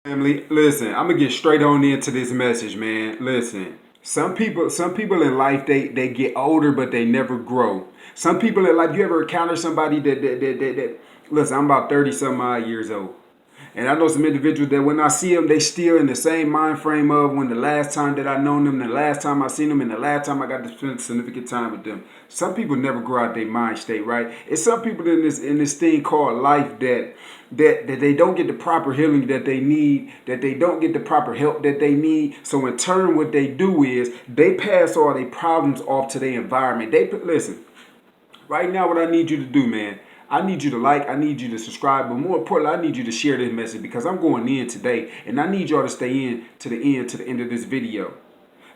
Family, listen, I'm gonna get straight on into this message, man. Listen, some people in life they get older, but they never grow. Some people in life, you ever encounter somebody that listen, I'm about 30 some odd years old. And I know some individuals that when I see them, they still in the same mind frame of when the last time that I known them, the last time I seen them, and the last time I got to spend significant time with them. Some people never grow out their mind state, right? It's some people in this thing called life that they don't get the proper healing that they need, that they don't get the proper help that they need. So in turn, what they do is they pass all their problems off to their environment. Listen. Right now, what I need you to do, man, I need you to like, I need you to subscribe, but more importantly, I need you to share this message because I'm going in today, and I need y'all to stay in to the end of this video.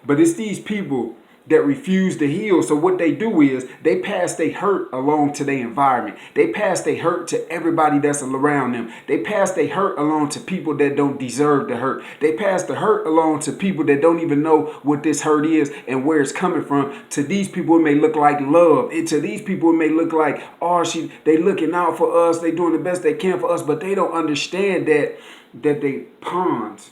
But it's these people that refuse to heal. So what they do is they pass their hurt along to their environment. They pass their hurt to everybody that's around them. They pass their hurt along to people that don't deserve the hurt. They pass the hurt along to people that don't even know what this hurt is and where it's coming from. To these people, it may look like love. To these people, it may look like, oh, they looking out for us. They doing the best they can for us, but they don't understand that they pawns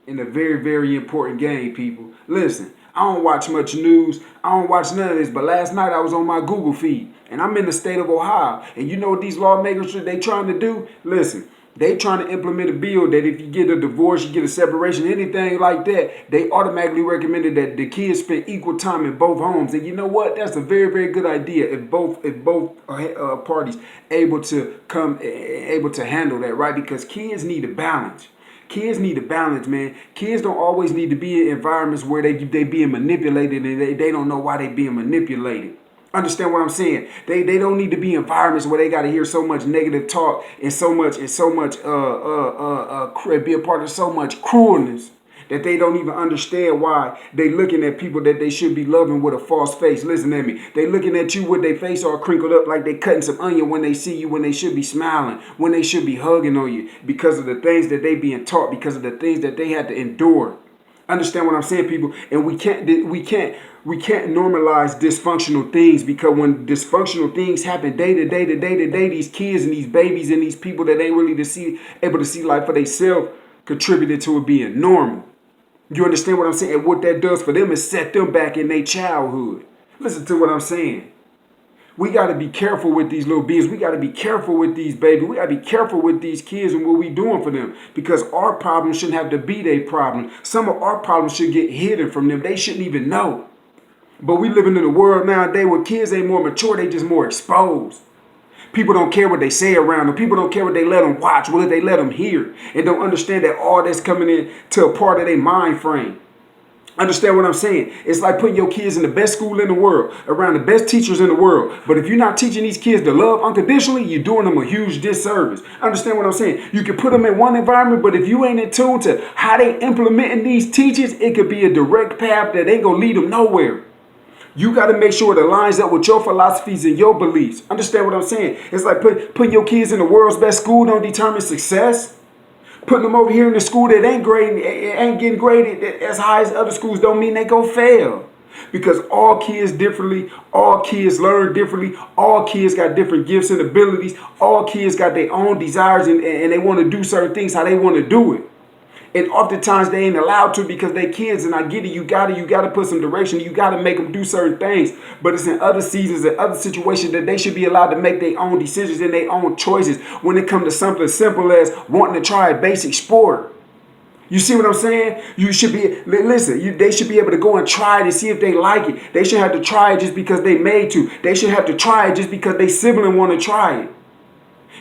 in a very, very important game, people. Listen, I don't watch much news. I don't watch none of this. But last night I was on my Google feed, and I'm in the state of Ohio. And you know what these lawmakers they trying to do? Listen, they trying to implement a bill that if you get a divorce, you get a separation, anything like that, they automatically recommended that the kids spend equal time in both homes. And you know what? That's a very, very good idea if both parties able to handle that, right? Because kids need a balance. Kids need a balance, man. Kids don't always need to be in environments where they being manipulated and they don't know why they being manipulated. Understand what I'm saying? They don't need to be in environments where they got to hear so much negative talk and be a part of so much cruelness that they don't even understand why they looking at people that they should be loving with a false face. Listen at me. They looking at you with their face all crinkled up like they cutting some onion when they see you, when they should be smiling, when they should be hugging on you because of the things that they being taught, because of the things that they had to endure. Understand what I'm saying, people? And we can't normalize dysfunctional things because when dysfunctional things happen day to day to day to day, these kids and these babies and these people that ain't really able to see life for themselves contributed to it being normal. You understand what I'm saying? And what that does for them is set them back in their childhood. Listen to what I'm saying. We got to be careful with these little beings. We got to be careful with these babies. We got to be careful with these kids and what we doing for them. Because our problems shouldn't have to be their problem. Some of our problems should get hidden from them. They shouldn't even know. But we living in a world nowadays where kids ain't more mature. They just more exposed. People don't care what they say around them. People don't care what they let them watch, what they let them hear, and don't understand that all that's coming in to a part of their mind frame. Understand what I'm saying? It's like putting your kids in the best school in the world, around the best teachers in the world. But if you're not teaching these kids to love unconditionally, you're doing them a huge disservice. Understand what I'm saying? You can put them in one environment, but if you ain't in tune to how they implementing these teachings, it could be a direct path that ain't gonna lead them nowhere. You got to make sure it lines up with your philosophies and your beliefs. Understand what I'm saying? It's like putting your kids in the world's best school don't determine success. Putting them over here in the school that ain't getting graded as high as other schools don't mean they go fail. Because all kids differently, all kids learn differently, all kids got different gifts and abilities, all kids got their own desires and they want to do certain things how they want to do it. And oftentimes they ain't allowed to because they kids. And I get it. You gotta put some direction. You gotta make them do certain things. But it's in other seasons and other situations that they should be allowed to make their own decisions and their own choices when it comes to something as simple as wanting to try a basic sport. You see what I'm saying? You should be, listen, they should be able to go and try it and see if they like it. They should have to try it just because they made to. They should have to try it just because they sibling want to try it.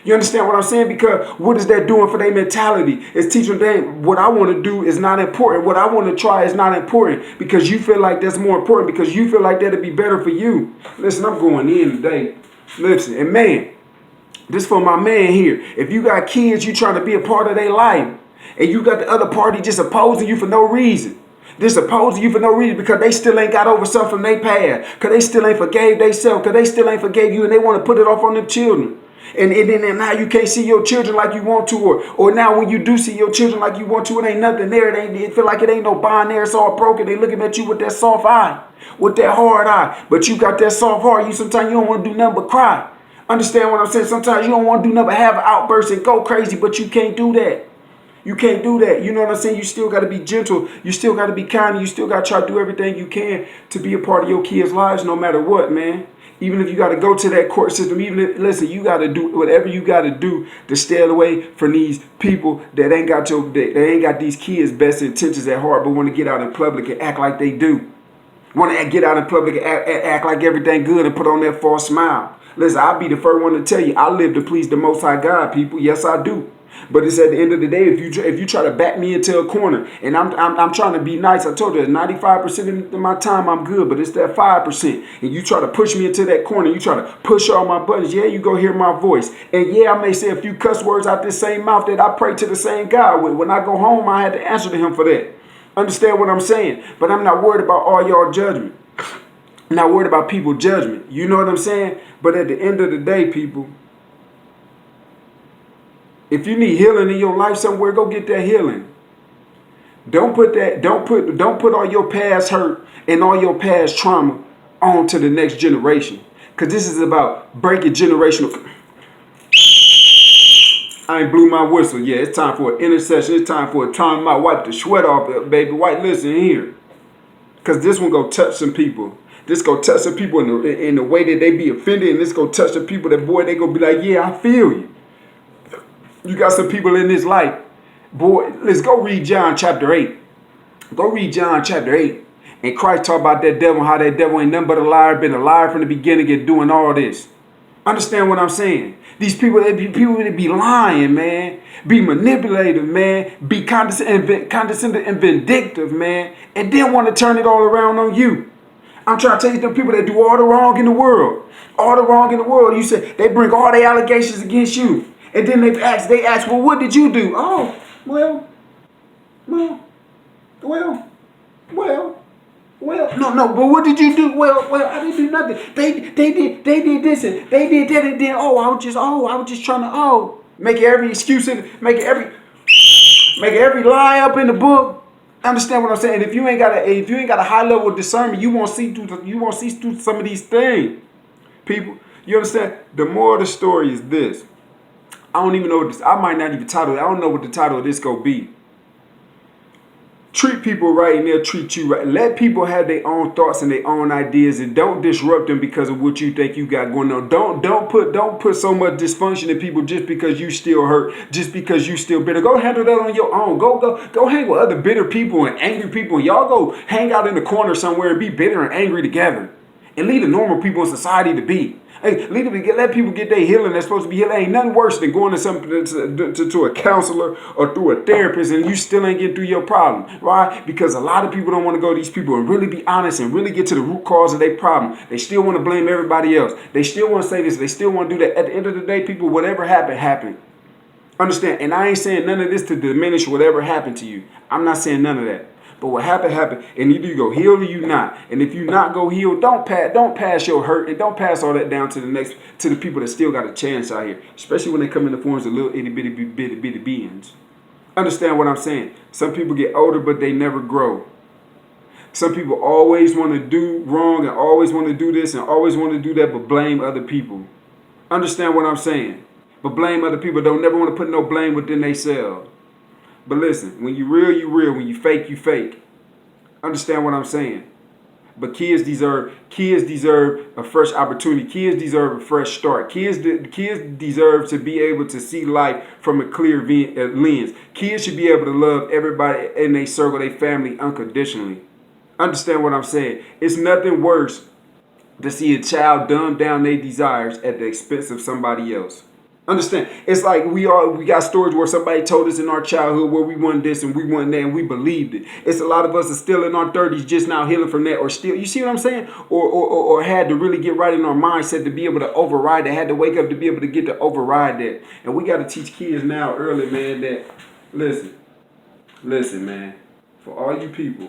You understand what I'm saying? Because what is that doing for their mentality? It's teaching them what I want to do is not important. What I want to try is not important because you feel like that's more important because you feel like that'll be better for you. Listen, I'm going in today. Listen, and man, this for my man here. If you got kids, you trying to be a part of their life, and you got the other party just opposing you for no reason. Just opposing you for no reason because they still ain't got over something from their past. Because they still ain't forgave themselves. Because they still ain't forgave you and they want to put it off on them children. And then now you can't see your children like you want to, or now when you do see your children like you want to, it ain't nothing there. It feel like it ain't no bond there. It's all broken. They looking at you with that soft eye, with that hard eye. But you got that soft heart. Sometimes you don't want to do nothing but cry. Understand what I'm saying? Sometimes you don't want to do nothing but have an outburst and go crazy, but you can't do that. You can't do that. You know what I'm saying? You still got to be gentle. You still got to be kind. You still got to try to do everything you can to be a part of your kids' lives no matter what, man. Even if you got to go to that court system, even if, listen, you got to do whatever you got to do to stay away from these people that ain't got these kids' best intentions at heart, but want to get out in public and act like they do. Want to get out in public and act like everything good and put on that false smile. Listen, I'll be the first one to tell you, I live to please the Most High God, people. Yes, I do. But it's at the end of the day, if you try to back me into a corner, and I'm trying to be nice, I told you, 95% of my time I'm good, but it's that 5%. And you try to push me into that corner, you try to push all my buttons. Yeah, you go hear my voice, and yeah, I may say a few cuss words out this same mouth that I pray to the same God with. When I go home, I had to answer to Him for that. Understand what I'm saying? But I'm not worried about all y'all judgment. I'm not worried about people's judgment. You know what I'm saying? But at the end of the day, people, if you need healing in your life somewhere, go get that healing. Don't put all your past hurt and all your past trauma on to the next generation. Because this is about breaking generational. I ain't blew my whistle. Yeah, it's time for an intercession. It's time for a time out. Wipe the sweat off, baby. Wipe, listen here. Because this one go touch some people. This go touch some people in the way that they be offended. And this go touch some people that, boy, they go be like, yeah, I feel you. You got some people in this life. Boy, let's go read John chapter 8. Go read John chapter 8. And Christ talk about that devil, how that devil ain't nothing but a liar, been a liar from the beginning and doing all this. Understand what I'm saying? These people that be lying, man. Be manipulative, man. Be condescending and vindictive, man. And then want to turn it all around on you. I'm trying to tell you, them people that do all the wrong in the world. All the wrong in the world. You say they bring all their allegations against you. And then they ask, well, what did you do? Oh, well, no, but what did you do? Well, I didn't do nothing. They did this and they did that and then, I was just trying to, make every excuse, make every lie up in the book. Understand what I'm saying? If you ain't got a high level of discernment, you won't see through some of these things, people. You understand? The moral of the story is this. I don't even know what this. I might not even title it. I don't know what the title of this gonna be. Treat people right and they'll treat you right. Let people have their own thoughts and their own ideas, and don't disrupt them because of what you think you got going on. Don't put so much dysfunction in people just because you still hurt, just because you still bitter. Go handle that on your own. Go hang with other bitter people and angry people, and y'all go hang out in the corner somewhere and be bitter and angry together, and leave the normal people in society to be. Hey, let people get their healing. They're supposed to be healing. Ain't nothing worse than going to a counselor or through a therapist and you still ain't getting through your problem. Why? Because a lot of people don't want to go to these people and really be honest and really get to the root cause of their problem. They still want to blame everybody else. They still want to say this. They still want to do that. At the end of the day, people, whatever happened. Understand? And I ain't saying none of this to diminish whatever happened to you. I'm not saying none of that. But what happened, and either you go heal or you not. And if you not go heal, don't pass your hurt and don't pass all that down to the people that still got a chance out here. Especially when they come in the forms of little itty bitty beings. Understand what I'm saying? Some people get older, but they never grow. Some people always want to do wrong and always want to do this and always want to do that, but blame other people. Understand what I'm saying? But blame other people. Don't never want to put no blame within themselves. But listen, when you real, you real. When you fake, you fake. Understand what I'm saying? But kids deserve a fresh opportunity. Kids deserve a fresh start. Kids deserve to be able to see life from a clear lens. Kids should be able to love everybody in their circle, their family, unconditionally. Understand what I'm saying? It's nothing worse to see a child dumb down their desires at the expense of somebody else. Understand? It's like we got stories where somebody told us in our childhood where we wanted this and we wanted that and we believed it. It's a lot of us are still in our 30s just now healing from that, or still, you see what I'm saying? Or had to really get right in our mindset to be able to override that, had to wake up to be able to get to override that. And we got to teach kids now early, man, that listen, man, for all you people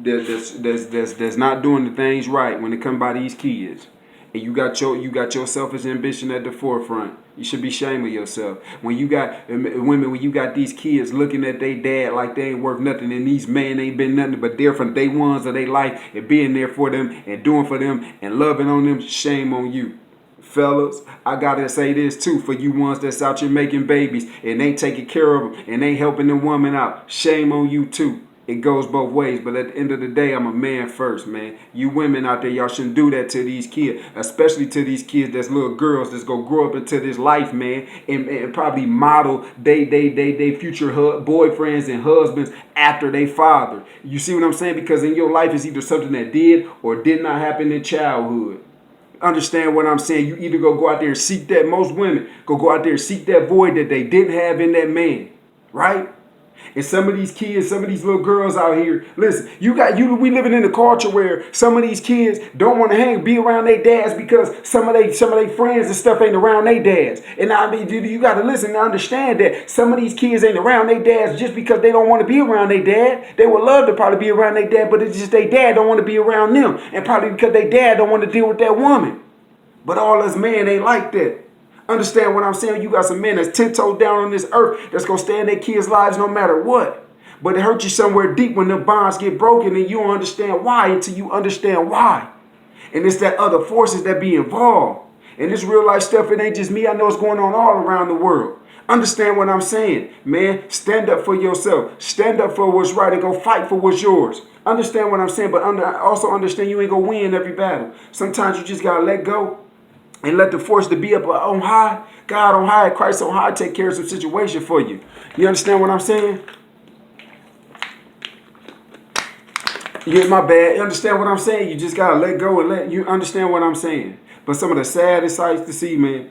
that's not doing the things right when it comes by these kids. And you got your selfish ambition at the forefront. You should be ashamed of yourself. When you got women, when you got these kids looking at their dad like they ain't worth nothing, and these men ain't been nothing but there from day ones of their life and being there for them and doing for them and loving on them, shame on you. Fellas, I gotta say this too for you ones that's out here making babies and ain't taking care of them and ain't helping the woman out. Shame on you too. It goes both ways, but at the end of the day, I'm a man first, man. You women out there, y'all shouldn't do that to these kids, especially to these kids that's little girls that's gonna grow up into this life, man, and probably model they future boyfriends and husbands after they father. You see what I'm saying? Because in your life, it's either something that did or did not happen in childhood. Understand what I'm saying? You either go out there and seek that. Most women go out there and seek that void that they didn't have in that man, right? And some of these kids, some of these little girls out here, listen, we living in a culture where some of these kids don't want to be around their dads because some of their friends and stuff ain't around their dads. And I mean, you got to listen and understand that some of these kids ain't around their dads just because they don't want to be around their dad. They would love to probably be around their dad, but it's just their dad don't want to be around them. And probably because their dad don't want to deal with that woman. But all us men ain't like that. Understand what I'm saying? You got some men that's 10 toes down on this earth that's going to stay in their kids' lives no matter what. But it hurts you somewhere deep when the bonds get broken and you don't understand why until you understand why. And it's that other forces that be involved. And this real life stuff, it ain't just me. I know it's going on all around the world. Understand what I'm saying, man. Stand up for yourself. Stand up for what's right and go fight for what's yours. Understand what I'm saying, but also understand you ain't going to win every battle. Sometimes you just got to let go. And let the force to be up on high, God on high, Christ on high, take care of some situation for you. You understand what I'm saying? Yeah, my bad. You understand what I'm saying? You just gotta let go and let you understand what I'm saying. But some of the saddest sights to see, man,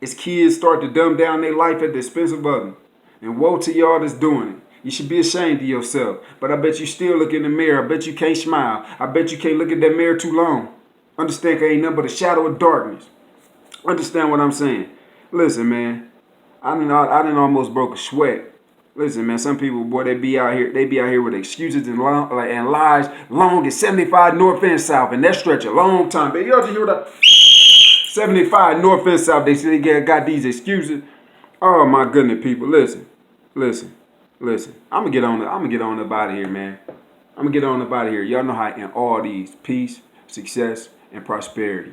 is kids start to dumb down their life at the expense of others. And woe to y'all that's doing it. You should be ashamed of yourself. But I bet you still look in the mirror. I bet you can't smile. I bet you can't look at that mirror too long. Understand? 'Cause ain't nothing but a shadow of darkness. Understand what I'm saying? Listen, man. I done almost broke a sweat. Listen, man. Some people, boy, they be out here with excuses and lies long as 75 north and south, and that stretch a long time. Baby, you ever hear that? 75 north and south. They say they got these excuses. Oh my goodness, people. Listen. I'm gonna get on up out of here, man. I'm gonna get on up out of here. Y'all know how in all these peace, success, and prosperity.